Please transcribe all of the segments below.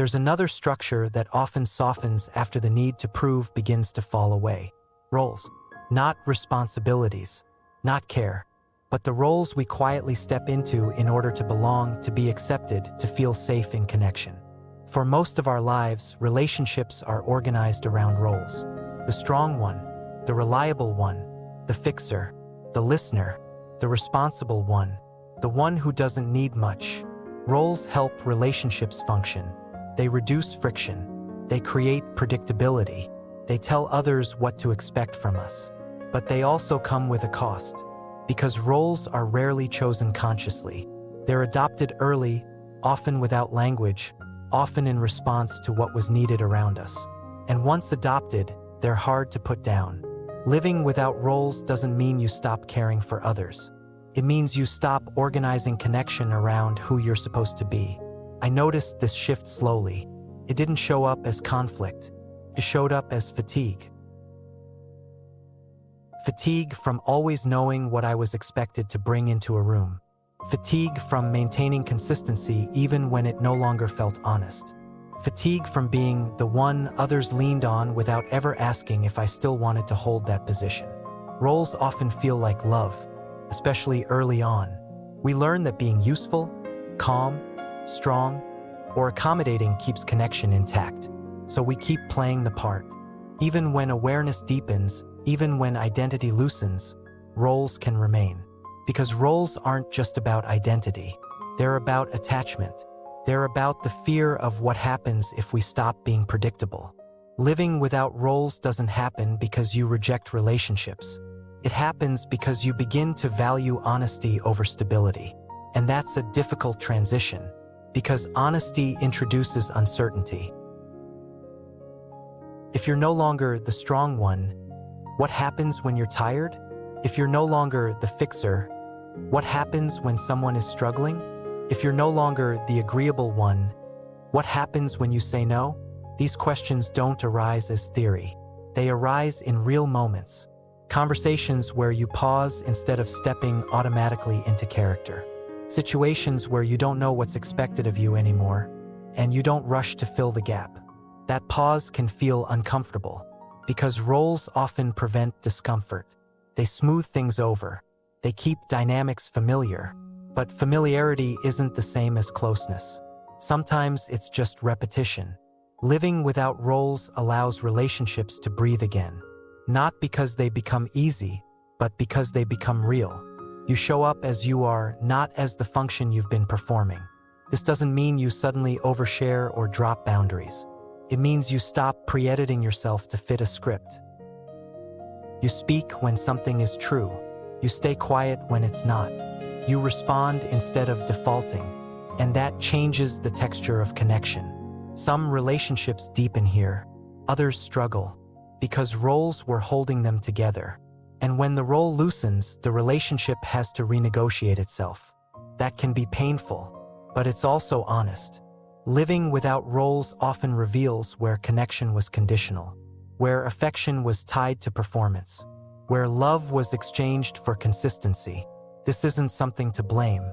There's another structure that often softens after the need to prove begins to fall away. Roles. Not responsibilities, not care, but the roles we quietly step into in order to belong, to be accepted, to feel safe in connection. For most of our lives, relationships are organized around roles. The strong one, the reliable one, the fixer, the listener, the responsible one, the one who doesn't need much. Roles help relationships function. They reduce friction. They create predictability. They tell others what to expect from us. But they also come with a cost. Because roles are rarely chosen consciously. They're adopted early, often without language, often in response to what was needed around us. And once adopted, they're hard to put down. Living without roles doesn't mean you stop caring for others. It means you stop organizing connection around who you're supposed to be. I noticed this shift slowly. It didn't show up as conflict. It showed up as fatigue. Fatigue from always knowing what I was expected to bring into a room. Fatigue from maintaining consistency even when it no longer felt honest. Fatigue from being the one others leaned on without ever asking if I still wanted to hold that position. Roles often feel like love, especially early on. We learn that being useful, calm, strong, or accommodating keeps connection intact. So we keep playing the part. Even when awareness deepens, even when identity loosens, roles can remain. Because roles aren't just about identity. They're about attachment. They're about the fear of what happens if we stop being predictable. Living without roles doesn't happen because you reject relationships. It happens because you begin to value honesty over stability. And that's a difficult transition, because honesty introduces uncertainty. If you're no longer the strong one, what happens when you're tired? If you're no longer the fixer, what happens when someone is struggling? If you're no longer the agreeable one, what happens when you say no? These questions don't arise as theory. They arise in real moments. Conversations where you pause instead of stepping automatically into character. Situations where you don't know what's expected of you anymore, and you don't rush to fill the gap. That pause can feel uncomfortable, because roles often prevent discomfort. They smooth things over. They keep dynamics familiar. But familiarity isn't the same as closeness. Sometimes it's just repetition. Living without roles allows relationships to breathe again. Not because they become easy, but because they become real. You show up as you are, not as the function you've been performing. This doesn't mean you suddenly overshare or drop boundaries. It means you stop pre-editing yourself to fit a script. You speak when something is true. You stay quiet when it's not. You respond instead of defaulting. And that changes the texture of connection. Some relationships deepen here. Others struggle, because roles were holding them together. And when the role loosens, the relationship has to renegotiate itself. That can be painful, but it's also honest. Living without roles often reveals where connection was conditional, where affection was tied to performance, where love was exchanged for consistency. This isn't something to blame.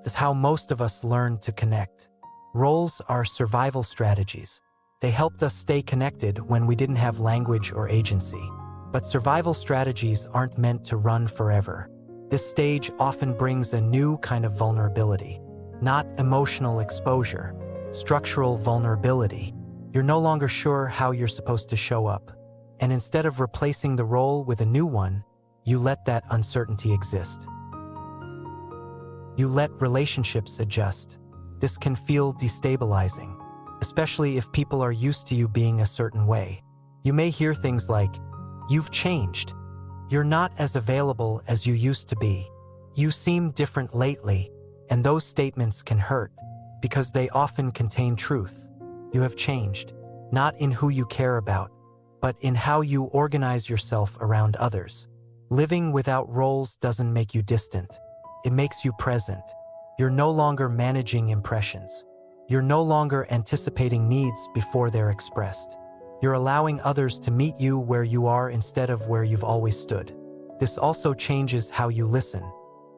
It's how most of us learn to connect. Roles are survival strategies. They helped us stay connected when we didn't have language or agency. But survival strategies aren't meant to run forever. This stage often brings a new kind of vulnerability. Not emotional exposure, structural vulnerability. You're no longer sure how you're supposed to show up. And instead of replacing the role with a new one, you let that uncertainty exist. You let relationships adjust. This can feel destabilizing, especially if people are used to you being a certain way. You may hear things like, "You've changed. You're not as available as you used to be. You seem different lately." And those statements can hurt, because they often contain truth. You have changed, not in who you care about, but in how you organize yourself around others. Living without roles doesn't make you distant. It makes you present. You're no longer managing impressions. You're no longer anticipating needs before they're expressed. You're allowing others to meet you where you are instead of where you've always stood. This also changes how you listen.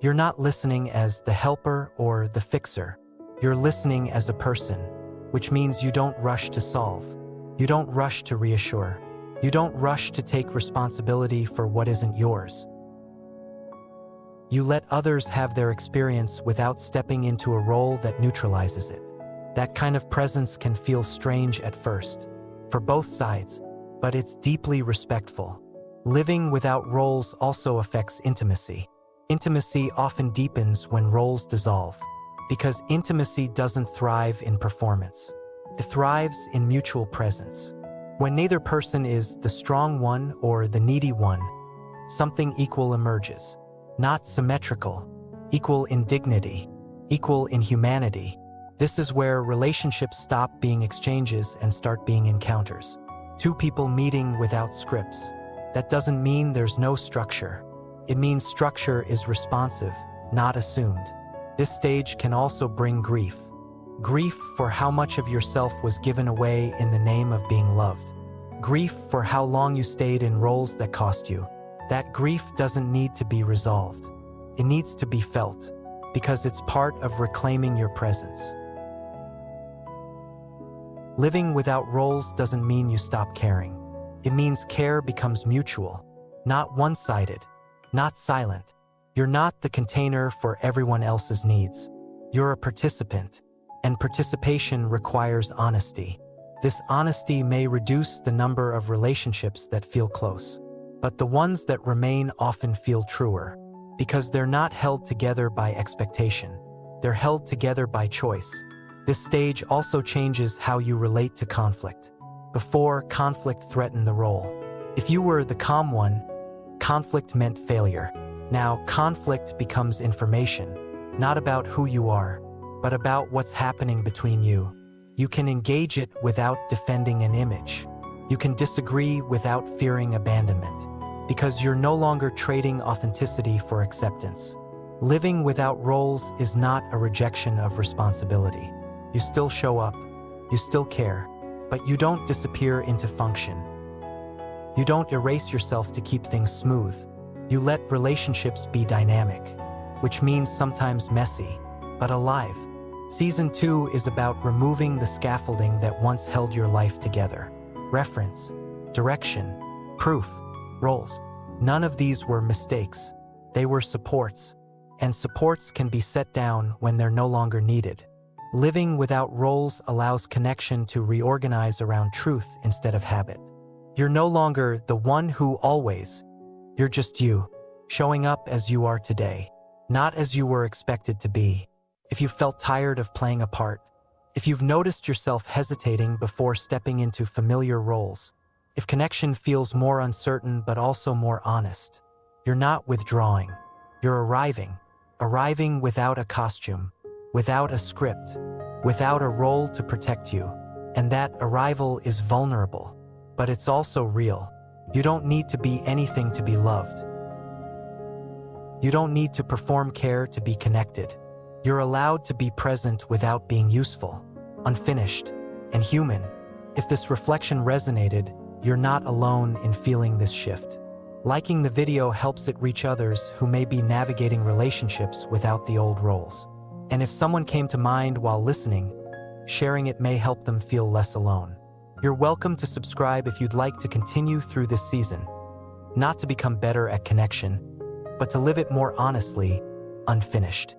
You're not listening as the helper or the fixer. You're listening as a person. which means you don't rush to solve. You don't rush to reassure. You don't rush to take responsibility for what isn't yours. You let others have their experience without stepping into a role that neutralizes it. That kind of presence can feel strange at first, for both sides, but it's deeply respectful. Living without roles also affects intimacy. Intimacy often deepens when roles dissolve, because intimacy doesn't thrive in performance. It thrives in mutual presence. When neither person is the strong one or the needy one, something equal emerges. Not symmetrical, equal in dignity, equal in humanity. This is where relationships stop being exchanges and start being encounters. Two people meeting without scripts. That doesn't mean there's no structure. It means structure is responsive, not assumed. This stage can also bring grief. Grief for how much of yourself was given away in the name of being loved. Grief for how long you stayed in roles that cost you. That grief doesn't need to be resolved. It needs to be felt, because it's part of reclaiming your presence. Living without roles doesn't mean you stop caring. It means care becomes mutual, not one-sided, not silent. You're not the container for everyone else's needs. You're a participant, and participation requires honesty. This honesty may reduce the number of relationships that feel close, but the ones that remain often feel truer, because they're not held together by expectation. They're held together by choice. This stage also changes how you relate to conflict. Before, conflict threatened the role. If you were the calm one, conflict meant failure. Now, conflict becomes information, not about who you are, but about what's happening between you. You can engage it without defending an image. You can disagree without fearing abandonment, because you're no longer trading authenticity for acceptance. Living without roles is not a rejection of responsibility. You still show up, you still care, but you don't disappear into function. You don't erase yourself to keep things smooth. You let relationships be dynamic, which means sometimes messy, but alive. Season 2 is about removing the scaffolding that once held your life together. Reference, direction, proof, roles. None of these were mistakes. They were supports, and supports can be set down when they're no longer needed. Living without roles allows connection to reorganize around truth instead of habit. You're no longer the one who always. You're just you, showing up as you are today, not as you were expected to be. If you felt tired of playing a part, if you've noticed yourself hesitating before stepping into familiar roles, if connection feels more uncertain but also more honest, you're not withdrawing. You're arriving without a costume, without a script, without a role to protect you. And that arrival is vulnerable, but it's also real. You don't need to be anything to be loved. You don't need to perform care to be connected. You're allowed to be present without being useful, unfinished, and human. If this reflection resonated, you're not alone in feeling this shift. Liking the video helps it reach others who may be navigating relationships without the old roles. And if someone came to mind while listening, sharing it may help them feel less alone. You're welcome to subscribe if you'd like to continue through this season, not to become better at connection, but to live it more honestly, unfinished.